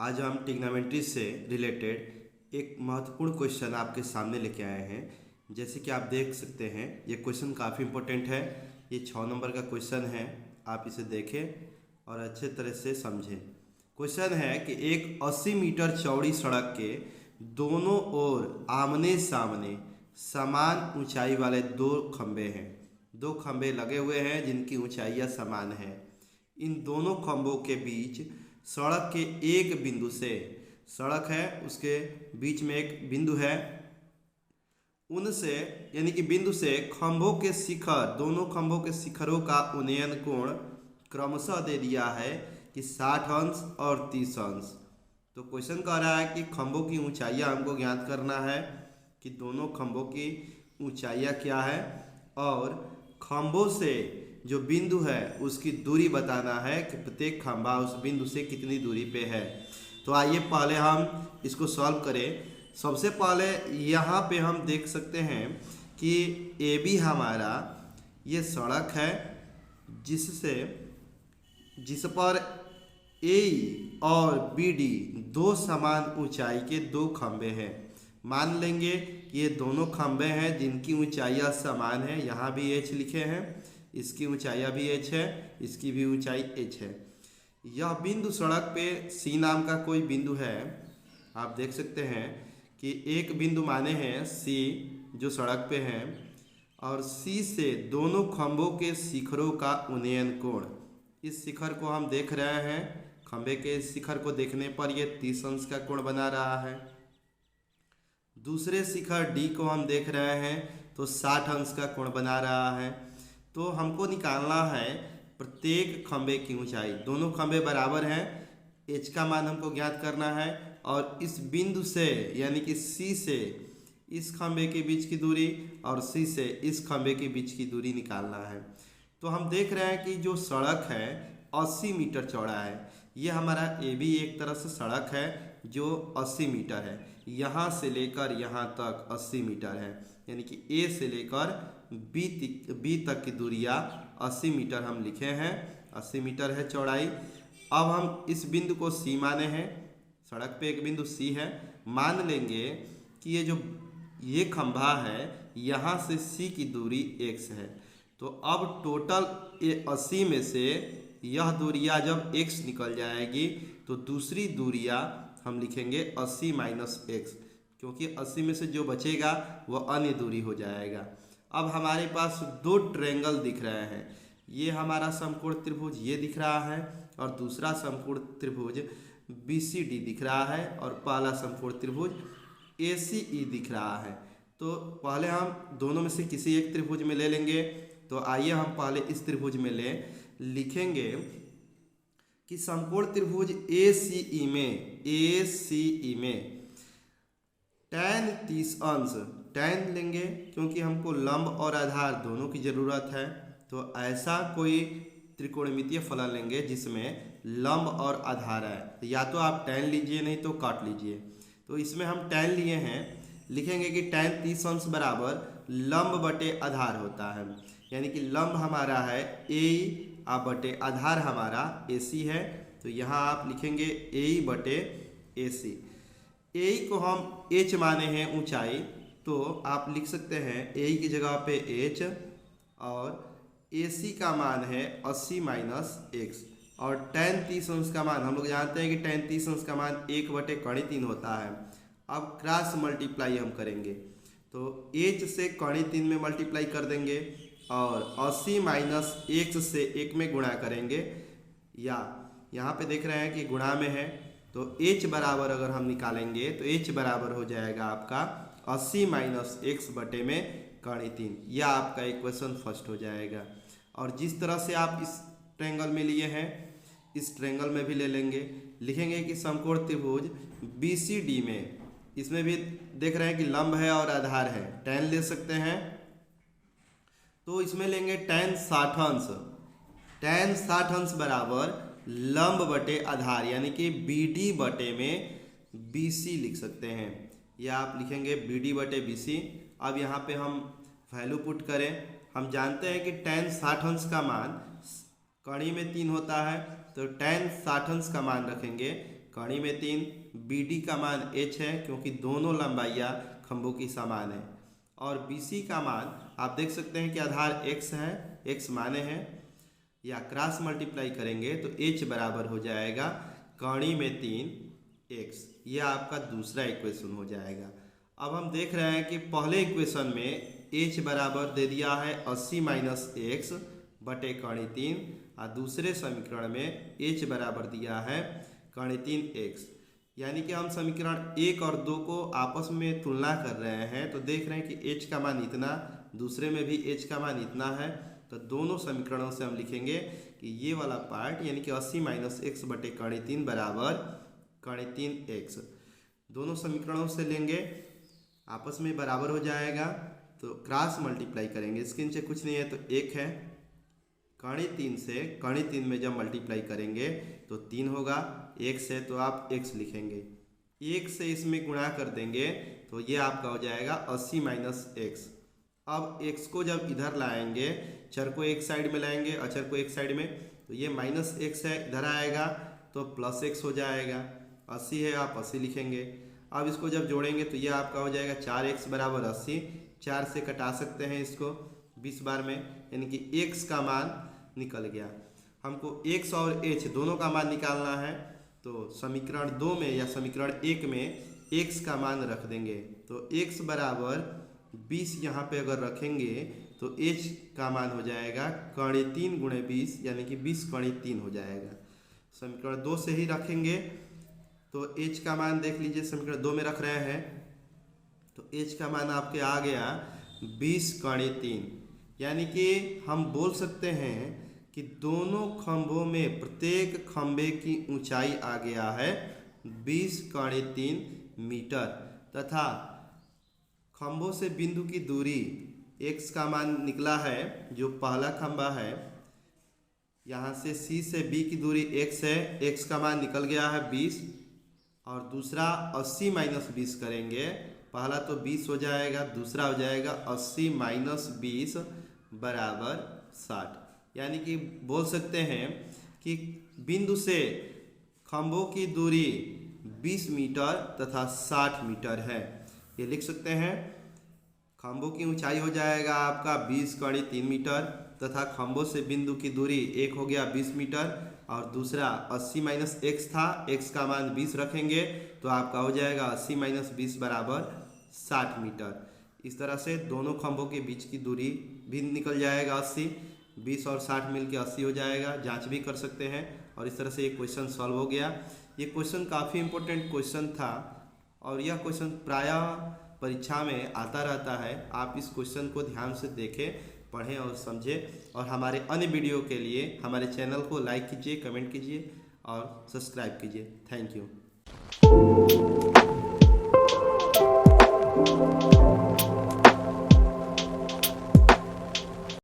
आज हम ट्रिग्नोमेट्री से रिलेटेड एक महत्वपूर्ण क्वेश्चन आपके सामने लेके आए हैं। जैसे कि आप देख सकते हैं ये क्वेश्चन काफ़ी इम्पोर्टेंट है। ये 6 नंबर का क्वेश्चन है, आप इसे देखें और अच्छे तरह से समझें। क्वेश्चन है कि एक 80 मीटर चौड़ी सड़क के दोनों ओर आमने सामने समान ऊंचाई वाले दो खंभे हैं। दो खंभे लगे हुए हैं जिनकी ऊंचाइयां समान है। इन दोनों खंभों के बीच सड़क के एक बिंदु से, सड़क है उसके बीच में एक बिंदु है, उनसे यानी कि बिंदु से खंभों के शिखर, दोनों खंभों के शिखरों का उन्नयन कोण क्रमशः दे दिया है कि 60 अंश और 30 अंश। तो क्वेश्चन कह रहा है कि खंभों की ऊंचाइयां हमको ज्ञात करना है कि दोनों खंभों की ऊंचाइयां क्या है और खंभों से जो बिंदु है उसकी दूरी बताना है कि प्रत्येक खंभा उस बिंदु से कितनी दूरी पे है। तो आइए पहले हम इसको सॉल्व करें। सबसे पहले यहाँ पे हम देख सकते हैं कि ए बी हमारा ये सड़क है जिस पर ए और बी डी दो समान ऊंचाई के दो खंभे हैं। मान लेंगे कि ये दोनों खंभे हैं जिनकी ऊंचाइयां समान है। यहाँ भी एच लिखे हैं, इसकी ऊंचाइयां भी एच है, इसकी भी ऊंचाई एच है। यह बिंदु सड़क पे सी नाम का कोई बिंदु है। आप देख सकते हैं कि एक बिंदु माने हैं सी जो सड़क पे है और सी से दोनों खंभों के शिखरों का उन्नयन कोण, इस शिखर को हम देख रहे हैं। खंभे के शिखर को देखने पर यह 30 अंश का कोण बना रहा है। दूसरे शिखर डी को हम देख रहे हैं तो 60 अंश का कोण बना रहा है। तो हमको निकालना है प्रत्येक खंभे की ऊंचाई। दोनों खंभे बराबर हैं, एच का मान हमको ज्ञात करना है और इस बिंदु से यानी कि सी से इस खंभे के बीच की दूरी और सी से इस खंभे के बीच की दूरी निकालना है। तो हम देख रहे हैं कि जो सड़क है 80 मीटर चौड़ा है। ये हमारा ए बी एक तरह से सड़क है जो 80 मीटर है। यहाँ से लेकर यहाँ तक 80 मीटर है, यानी कि ए से लेकर बी तक की दूरियाँ 80 मीटर हम लिखे हैं। 80 मीटर है चौड़ाई। अब हम इस बिंदु को सी माने हैं, सड़क पे एक बिंदु सी है। मान लेंगे कि ये खंभा है, यहाँ से सी की दूरी x है। तो अब टोटल ये 80 में से यह दूरियाँ जब x निकल जाएगी तो दूसरी दूरियाँ हम लिखेंगे 80 माइनस x, क्योंकि 80 में से जो बचेगा वह अन्य दूरी हो जाएगा। अब हमारे पास दो ट्रायंगल दिख रहे हैं। ये हमारा समकोण त्रिभुज ये दिख रहा है और दूसरा समकोण त्रिभुज BCD दिख रहा है और पहला समकोण त्रिभुज ACE दिख रहा है। तो पहले हम दोनों में से किसी एक त्रिभुज में ले लेंगे। तो आइए हम पहले इस त्रिभुज में लिखेंगे कि समकोण त्रिभुज ACE में tan 30 अंश, tan लेंगे क्योंकि हमको लंब और आधार दोनों की ज़रूरत है। तो ऐसा कोई त्रिकोणमितीय फलन लेंगे जिसमें लंब और आधार है। तो या तो आप tan लीजिए नहीं तो काट लीजिए। तो इसमें हम tan लिए हैं, लिखेंगे कि tan 30 अंश बराबर लंब बटे आधार होता है, यानी कि लंब हमारा है ए बटे आधार हमारा AC है। तो यहाँ आप लिखेंगे ए बटे AC। ए को हम H माने हैं ऊंचाई, तो आप लिख सकते हैं ए की जगह पे H और AC का मान है 80 माइनस x और tan 30 अंश का मान हम लोग जानते हैं कि tan 30 अंश का मान 1 बटे कड़ी 3 होता है। अब क्रॉस मल्टीप्लाई हम करेंगे तो H से कड़ी 3 में मल्टीप्लाई कर देंगे और 80 माइनस x से 1 में गुणा करेंगे, या यहाँ पे देख रहे हैं कि गुणा में है। तो h बराबर अगर हम निकालेंगे तो h बराबर हो जाएगा आपका 80 माइनस x बटे में कड़ी 3। यह आपका इक्वेशन फर्स्ट हो जाएगा। और जिस तरह से आप इस ट्रायंगल में लिए हैं इस ट्रायंगल में भी ले लेंगे। लिखेंगे कि समकोण त्रिभुज BCD में, इसमें भी देख रहे हैं कि लंब है और आधार है, tan ले सकते हैं। तो इसमें लेंगे tan 60 अंश। tan 60 अंश बराबर लंब बटे आधार, यानी कि BD बटे में BC लिख सकते हैं। या आप लिखेंगे BD बटे BC। अब यहाँ पे हम वैल्यू पुट करें। हम जानते हैं कि tan 60 अंश का मान कड़ी में 3 होता है, तो tan 60 अंश का मान रखेंगे कड़ी में 3, BD का मान h है क्योंकि दोनों लंबाइयाँ खंभों की समान है, और BC का मान आप देख सकते हैं कि आधार x है, x माने हैं, या क्रॉस मल्टीप्लाई करेंगे तो h बराबर हो जाएगा कड़ी में 3x। ये आपका दूसरा इक्वेशन हो जाएगा। अब हम देख रहे हैं कि पहले इक्वेशन में h बराबर दे दिया है 80 माइनस x बटे कड़ी 3, और दूसरे समीकरण में h बराबर दिया है कड़ी 3x। यानी कि हम समीकरण 1 और 2 को आपस में तुलना कर रहे हैं तो देख रहे हैं कि h का मान इतना, दूसरे में भी h का मान इतना है, तो दोनों समीकरणों से हम लिखेंगे कि ये वाला पार्ट यानी कि 80 माइनस एक्स बटे कड़ी 3 बराबर कड़ी 3x। दोनों समीकरणों से लेंगे, आपस में बराबर हो जाएगा तो क्रॉस मल्टीप्लाई करेंगे, इसके नीचे कुछ नहीं है तो 1 है, कड़ी 3 से कड़ी 3 में जब मल्टीप्लाई करेंगे तो 3 होगा, 1 से तो आप x लिखेंगे, 1 से इसमें गुणा कर देंगे तो ये आपका हो जाएगा 80 माइनस एक्स। अब x को जब इधर लाएंगे, चर को एक साइड में लाएंगे, अचर को एक साइड में, तो ये माइनस एक्स है, इधर आएगा तो प्लस एक्स हो जाएगा, 80 है आप 80 लिखेंगे। अब इसको जब जोड़ेंगे तो ये आपका हो जाएगा 4x बराबर 80, 4 से कटा सकते हैं इसको 20 बार में, यानी कि x का मान निकल गया। हमको x और h दोनों का मान निकालना है, तो समीकरण 2 में या समीकरण 1 में x का मान रख देंगे, तो x बराबर 20 यहाँ पे अगर रखेंगे तो h का मान हो जाएगा कड़ी 3 गुणे 20, यानी कि 20 कड़ी 3 हो जाएगा। समीकरण 2 से ही रखेंगे तो h का मान देख लीजिए, समीकरण 2 में रख रहे हैं तो h का मान आपके आ गया 20 कड़ी 3, यानी कि हम बोल सकते हैं कि दोनों खंभों में प्रत्येक खंभे की ऊंचाई आ गया है 20 कड़ी 3 मीटर, तथा खंभों से बिंदु की दूरी x का मान निकला है, जो पहला खंभा है यहाँ से C से B की दूरी x है, x का मान निकल गया है 20, और दूसरा 80 माइनस 20 करेंगे, पहला तो 20 हो जाएगा, दूसरा हो जाएगा 80 माइनस 20 बराबर 60। यानी कि बोल सकते हैं कि बिंदु से खंभों की दूरी 20 मीटर तथा 60 मीटर है। ये लिख सकते हैं, खंभों की ऊंचाई हो जाएगा आपका 20 कड़ी 3 मीटर, तथा खंभों से बिंदु की दूरी एक हो गया 20 मीटर, और दूसरा 80 माइनस एक्स था, x का मान 20 रखेंगे तो आपका हो जाएगा 80 माइनस 20 बराबर 60 मीटर। इस तरह से दोनों खंभों के बीच की दूरी भी निकल जाएगा 80, 20 और 60 मिलके 80 हो जाएगा, जांच भी कर सकते हैं। और इस तरह से ये क्वेश्चन सॉल्व हो गया। ये क्वेश्चन काफ़ी इंपॉर्टेंट क्वेश्चन था और यह क्वेश्चन प्रायः परीक्षा में आता रहता है। आप इस क्वेश्चन को ध्यान से देखें, पढ़ें और समझें, और हमारे अन्य वीडियो के लिए हमारे चैनल को लाइक कीजिए, कमेंट कीजिए और सब्सक्राइब कीजिए। Thank you.